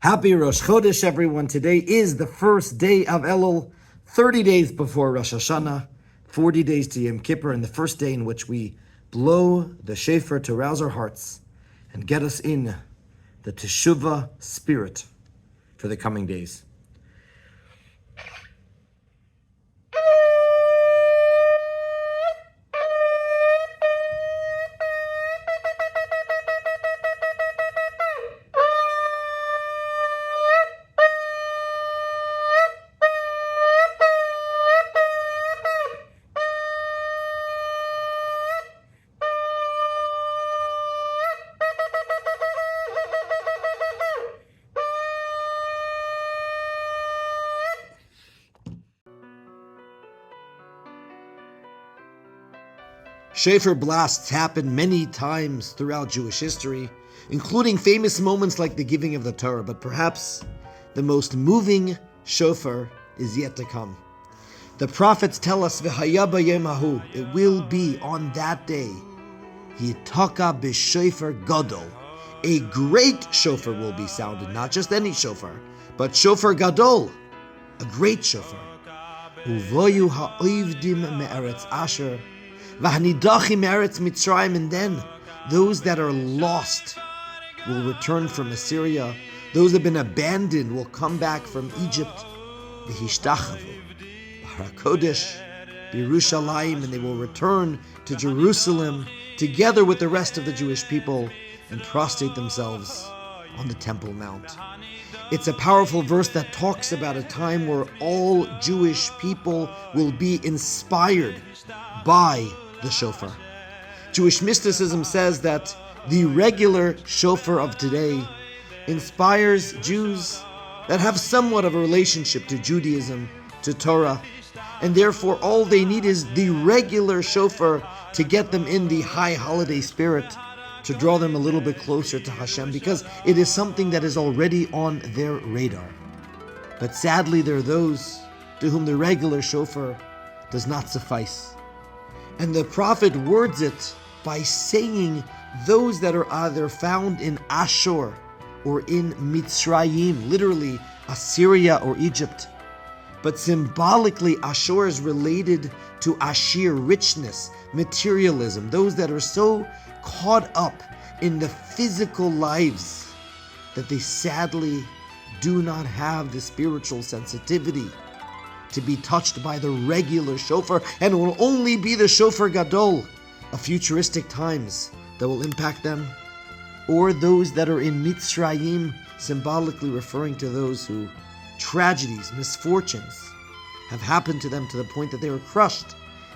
Happy Rosh Chodesh, everyone. Today is the first day of Elul, 30 days before Rosh Hashanah, 40 days to Yom Kippur, and the first day in which we blow the Shofar to rouse our hearts and get us in the Teshuvah spirit for the coming days. Shofar blasts happened many times throughout Jewish history, including famous moments like the giving of the Torah, but perhaps the most moving shofar is yet to come. The prophets tell us, "V'haya b'yom hahu," it will be on that day, "Yitaka b'shofar gadol," a great shofar will be sounded, not just any shofar, but shofar gadol, a great shofar. Uvoyu ha'oivdim me'eretz Asher, V'hanidachim eretz Mitzrayim, and then those that are lost will return from Assyria. Those that have been abandoned will come back from Egypt. V'hishtachavu b'harakodesh b'Yerushalayim, and they will return to Jerusalem together with the rest of the Jewish people and prostrate themselves on the Temple Mount. It's a powerful verse that talks about a time where all Jewish people will be inspired by the shofar. Jewish mysticism says that the regular shofar of today inspires Jews that have somewhat of a relationship to Judaism, to Torah, and therefore all they need is the regular shofar to get them in the high holiday spirit, to draw them a little bit closer to Hashem, because it is something that is already on their radar. But sadly, there are those to whom the regular shofar does not suffice. And the prophet words it by saying those that are either found in Ashur or in Mitzrayim, literally Assyria or Egypt. But symbolically, Ashur is related to Ashir, richness, materialism, those that are so caught up in the physical lives that they sadly do not have the spiritual sensitivity to be touched by the regular shofar, and it will only be the shofar gadol of futuristic times that will impact them, or those that are in Mitzrayim, symbolically referring to those who tragedies, misfortunes have happened to them to the point that they were crushed.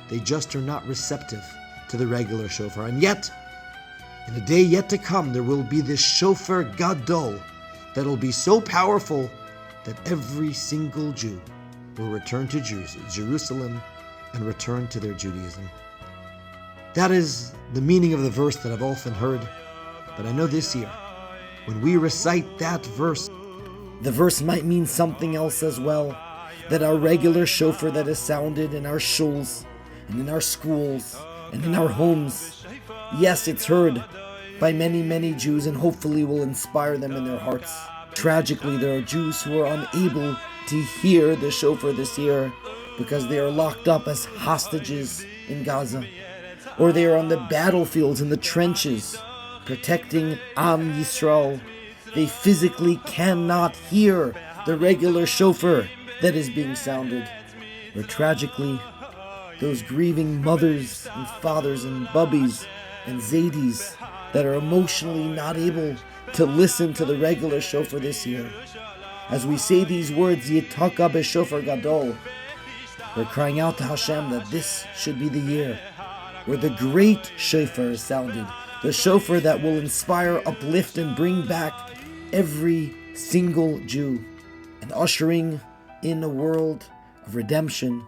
They just are not receptive to the regular shofar. And yet, in a day yet to come, there will be this shofar gadol that will be so powerful that every single Jew will return to Jerusalem and return to their Judaism. That is the meaning of the verse that I've often heard, but I know this year, when we recite that verse, the verse might mean something else as well, that our regular shofar that is sounded in our shuls and in our schools and in our homes, yes, it's heard by many, many Jews and hopefully will inspire them in their hearts. Tragically, there are Jews who are unable to hear the shofar this year because they are locked up as hostages in Gaza, or they are on the battlefields in the trenches protecting Am Yisrael. They physically cannot hear the regular shofar that is being sounded. Or tragically, those grieving mothers and fathers and bubbies and zaydis that are emotionally not able to listen to the regular shofar this year. As we say these words, Yitaka b'shofar gadol, we're crying out to Hashem that this should be the year where the great shofar is sounded, the shofar that will inspire, uplift, and bring back every single Jew, and ushering in a world of redemption,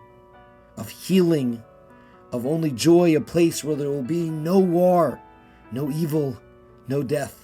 of healing, of only joy, a place where there will be no war, no evil, no death.